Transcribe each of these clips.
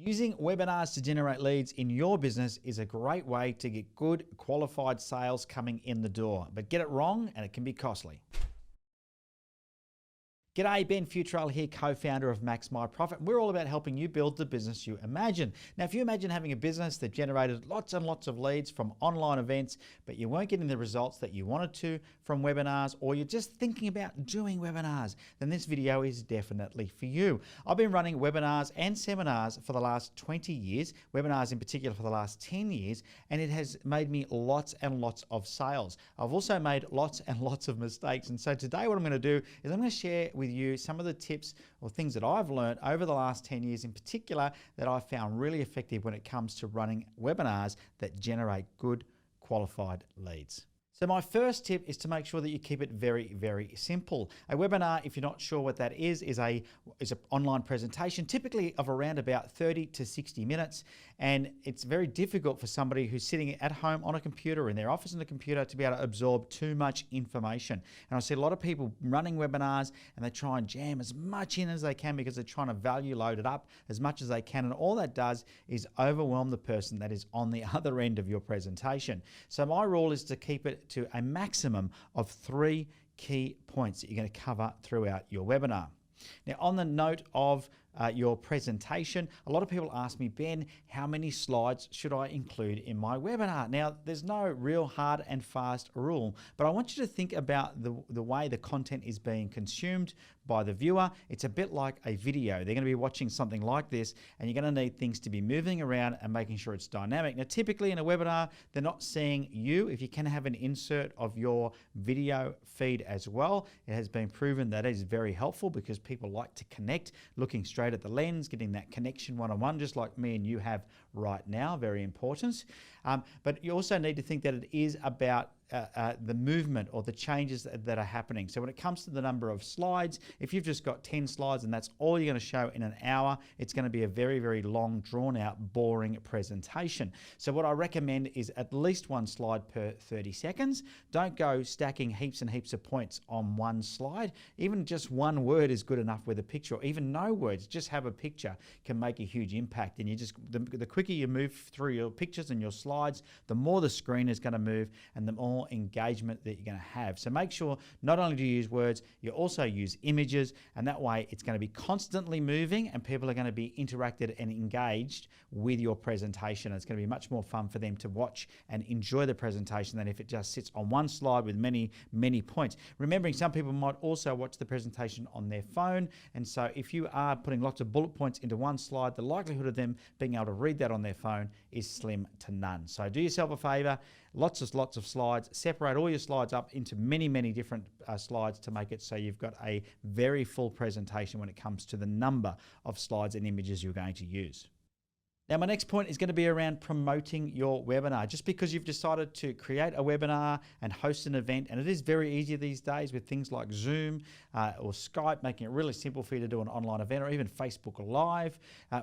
Using webinars to generate leads in your business is a great way to get good qualified sales coming in the door, but get it wrong and it can be costly. G'day, Ben Futrell here, co-founder of Max My Profit. We're all about helping you build the business you imagine. Now, if you imagine having a business that generated lots and lots of leads from online events, but you weren't getting the results that you wanted to from webinars, or you're just thinking about doing webinars, then this video is definitely for you. I've been running webinars and seminars for the last 20 years, webinars in particular for the last 10 years, and it has made me lots and lots of sales. I've also made lots and lots of mistakes. And so today what I'm going to do is I'm going to share with you some of the tips or things that I've learned over the last 10 years in particular that I found really effective when it comes to running webinars that generate good qualified leads. So my first tip is to make sure that you keep it very, very simple. A webinar, if you're not sure what that is an online presentation, typically of around about 30 to 60 minutes. And it's very difficult for somebody who's sitting at home on a computer or in their office on a computer to be able to absorb too much information. And I see a lot of people running webinars and they try and jam as much in as they can because they're trying to value load it up as much as they can. And all that does is overwhelm the person that is on the other end of your presentation. So my rule is to keep it to a maximum of 3 key points that you're going to cover throughout your webinar. Now, on the note of your presentation, a lot of people ask me, Ben, how many slides should I include in my webinar? Now, there's no real hard and fast rule, but I want you to think about the way the content is being consumed by the viewer. It's a bit like a video. They're going to be watching something like this, and you're going to need things to be moving around and making sure it's dynamic. Now, typically in a webinar, they're not seeing you. If you can have an insert of your video feed as well, it has been proven that is very helpful because people like to connect, looking straight at the lens, getting that connection one-on-one, just like me and you have right now, very important. But you also need to think that it is about the movement or the changes that are happening. So when it comes to the number of slides, if you've just got 10 slides and that's all you're going to show in an hour, it's going to be a very, very long, drawn out, boring presentation. So what I recommend is at least 1 slide per 30 seconds. Don't go stacking heaps and heaps of points on one slide. Even just one word is good enough with a picture, or even no words, just have a picture can make a huge impact. And the quicker you move through your pictures and your slides, the more the screen is going to move and the more engagement that you're going to have. So make sure not only do you use words, you also use images, and that way it's going to be constantly moving and people are going to be interacted and engaged with your presentation. It's going to be much more fun for them to watch and enjoy the presentation than if it just sits on one slide with many, many points. Remembering some people might also watch the presentation on their phone, and so if you are putting lots of bullet points into one slide, the likelihood of them being able to read that on their phone is slim to none. So do yourself a favor, lots of slides, separate all your slides up into many, many different slides to make it so you've got a very full presentation when it comes to the number of slides and images you're going to use. Now, my next point is going to be around promoting your webinar. Just because you've decided to create a webinar and host an event, and it is very easy these days with things like Zoom or Skype, making it really simple for you to do an online event, or even Facebook Live.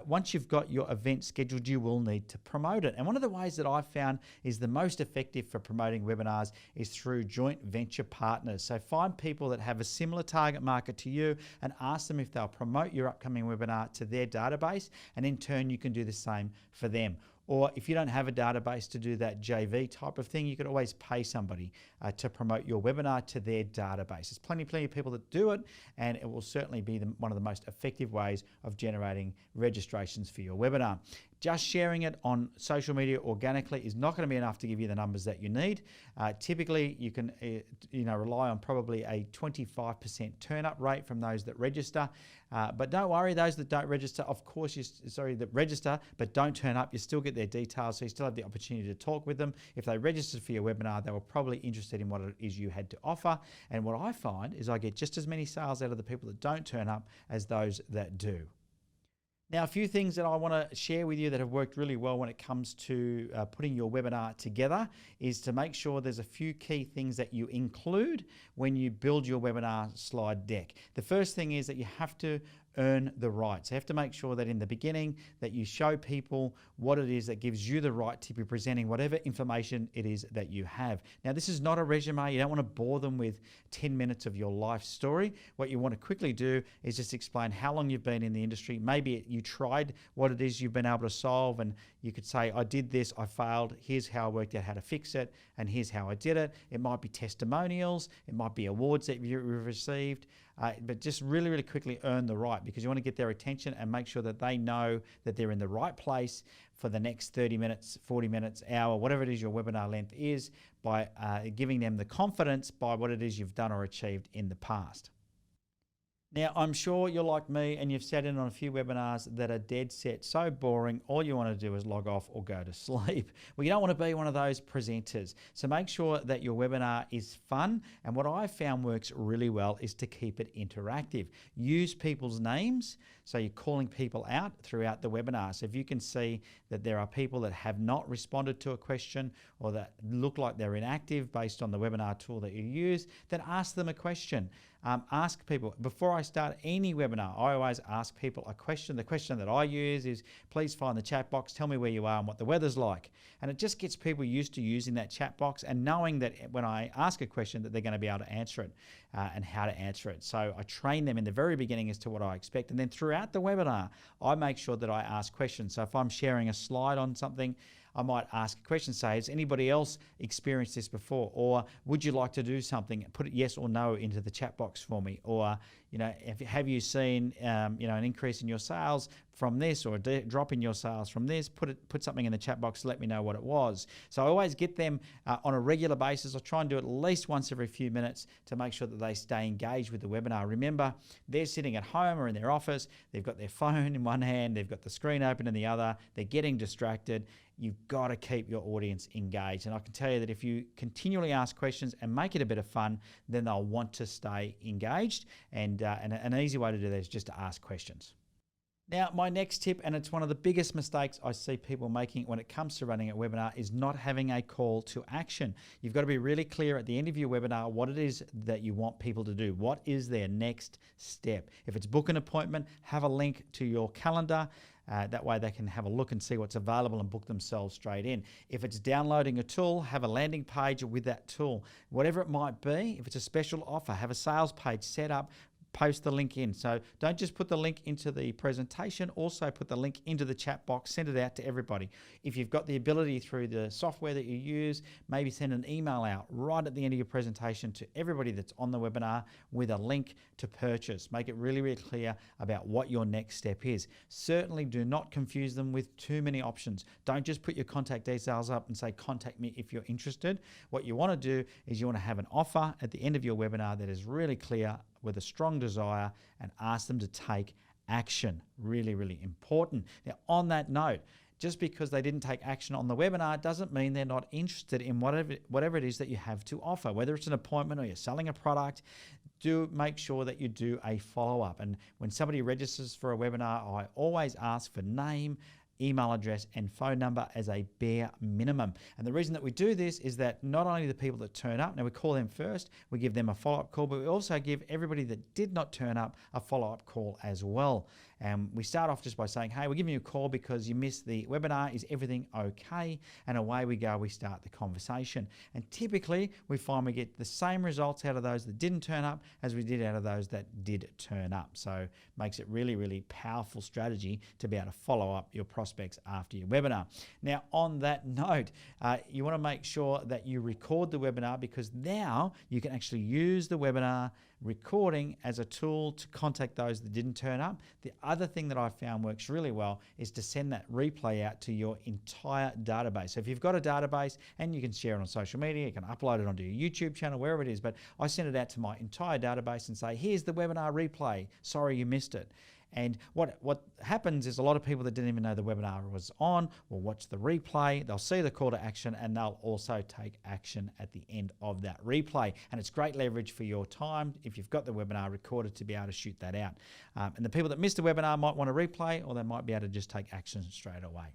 Once you've got your event scheduled, you will need to promote it. And one of the ways that I've found is the most effective for promoting webinars is through joint venture partners. So find people that have a similar target market to you and ask them if they'll promote your upcoming webinar to their database, and in turn you can do the same for them. Or if you don't have a database to do that JV type of thing, you could always pay somebody to promote your webinar to their database. There's plenty of people that do it, and it will certainly be one of the most effective ways of generating registrations for your webinar. Just sharing it on social media organically is not going to be enough to give you the numbers that you need. Typically, you can rely on probably a 25% turn-up rate from those that register. But don't worry, those that don't register, of course, that register but don't turn up, you still get their details, so you still have the opportunity to talk with them. If they registered for your webinar, they were probably interested in what it is you had to offer. And what I find is I get just as many sales out of the people that don't turn up as those that do. Now, a few things that I want to share with you that have worked really well when it comes to putting your webinar together is to make sure there's a few key things that you include when you build your webinar slide deck. The first thing is that you have to earn the right. So you have to make sure that in the beginning that you show people what it is that gives you the right to be presenting whatever information it is that you have. Now, this is not a resume. You don't want to bore them with 10 minutes of your life story. What you want to quickly do is just explain how long you've been in the industry. Maybe you tried what it is you've been able to solve, and you could say, I did this, I failed, here's how I worked out how to fix it, and here's how I did it. It might be testimonials, it might be awards that you've received, but just really, really quickly earn the right, because you want to get their attention and make sure that they know that they're in the right place for the next 30 minutes, 40 minutes, hour, whatever it is your webinar length is, by giving them the confidence by what it is you've done or achieved in the past. Now, I'm sure you're like me and you've sat in on a few webinars that are dead set, so boring, all you want to do is log off or go to sleep. Well, you don't want to be one of those presenters. So make sure that your webinar is fun. And what I've found works really well is to keep it interactive. Use people's names, so you're calling people out throughout the webinar. So if you can see that there are people that have not responded to a question or that look like they're inactive based on the webinar tool that you use, then ask them a question. Ask people, before I start any webinar, I always ask people a question. The question that I use is, please find the chat box, tell me where you are and what the weather's like. And it just gets people used to using that chat box and knowing that when I ask a question that they're going to be able to answer it and how to answer it. So I train them in the very beginning as to what I expect. And then throughout the webinar, I make sure that I ask questions. So if I'm sharing a slide on something, I might ask a question, say, has anybody else experienced this before? Or would you like to do something? Put it yes or no into the chat box for me. Or, have you seen, an increase in your sales from this, or a drop in your sales from this? Put something in the chat box to let me know what it was. So I always get them on a regular basis. I try and do it at least once every few minutes to make sure that they stay engaged with the webinar. Remember, they're sitting at home or in their office. They've got their phone in one hand. They've got the screen open in the other. They're getting distracted. You've got to keep your audience engaged. And I can tell you that if you continually ask questions and make it a bit of fun, then they'll want to stay engaged. And an easy way to do that is just to ask questions. Now, my next tip, and it's one of the biggest mistakes I see people making when it comes to running a webinar, is not having a call to action. You've got to be really clear at the end of your webinar what it is that you want people to do. What is their next step? If it's book an appointment, have a link to your calendar. That way they can have a look and see what's available and book themselves straight in. If it's downloading a tool, have a landing page with that tool. Whatever it might be, if it's a special offer, have a sales page set up, post the link in. So don't just put the link into the presentation, also put the link into the chat box, send it out to everybody. If you've got the ability through the software that you use, maybe send an email out right at the end of your presentation to everybody that's on the webinar with a link to purchase. Make it really, really clear about what your next step is. Certainly do not confuse them with too many options. Don't just put your contact details up and say, contact me if you're interested. What you want to do is you want to have an offer at the end of your webinar that is really clear with a strong desire, and ask them to take action. Really, really important. Now, on that note, just because they didn't take action on the webinar doesn't mean they're not interested in whatever it is that you have to offer. Whether it's an appointment or you're selling a product, do make sure that you do a follow-up. And when somebody registers for a webinar, I always ask for name, email address and phone number as a bare minimum. And the reason that we do this is that not only the people that turn up, now we call them first, we give them a follow-up call, but we also give everybody that did not turn up a follow-up call as well. And we start off just by saying, hey, we're giving you a call because you missed the webinar. Is everything okay? And away we go, we start the conversation. And typically we find we get the same results out of those that didn't turn up as we did out of those that did turn up. So makes it really, really powerful strategy to be able to follow up your prospects after your webinar. Now, on that note, you want to make sure that you record the webinar, because now you can actually use the webinar recording as a tool to contact those that didn't turn up. The other thing that I found works really well is to send that replay out to your entire database. So if you've got a database and you can share it on social media, you can upload it onto your YouTube channel, wherever it is, but I send it out to my entire database and say, here's the webinar replay. Sorry you missed it. And what happens is a lot of people that didn't even know the webinar was on will watch the replay, they'll see the call to action, and they'll also take action at the end of that replay. And it's great leverage for your time if you've got the webinar recorded to be able to shoot that out. And the people that missed the webinar might want to replay, or they might be able to just take action straight away.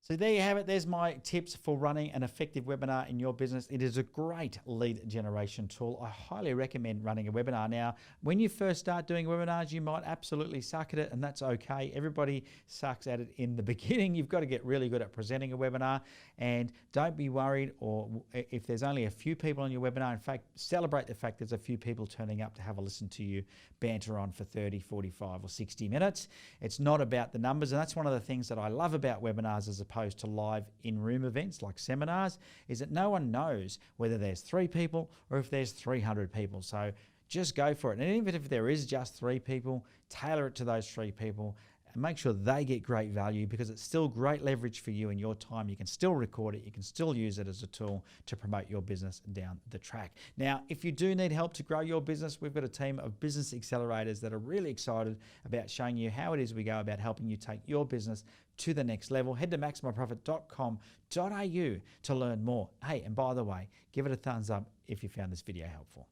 So there you have it. There's my tips for running an effective webinar in your business. It is a great lead generation tool. I highly recommend running a webinar. Now, when you first start doing webinars, you might absolutely suck at it, and that's okay. Everybody sucks at it in the beginning. You've got to get really good at presenting a webinar, and don't be worried or if there's only a few people on your webinar. In fact, celebrate the fact there's a few people turning up to have a listen to you banter on for 30, 45 or 60 minutes. It's not about the numbers, and that's one of the things that I love about webinars as opposed to live in-room events like seminars, is that no one knows whether there's 3 people or if there's 300 people. So just go for it. And even if there is just 3 people, tailor it to those 3 people and make sure they get great value, because it's still great leverage for you and your time. You can still record it. You can still use it as a tool to promote your business down the track. Now, if you do need help to grow your business, we've got a team of business accelerators that are really excited about showing you how it is we go about helping you take your business to the next level. Head to maximumprofit.com.au to learn more. Hey, and by the way, give it a thumbs up if you found this video helpful.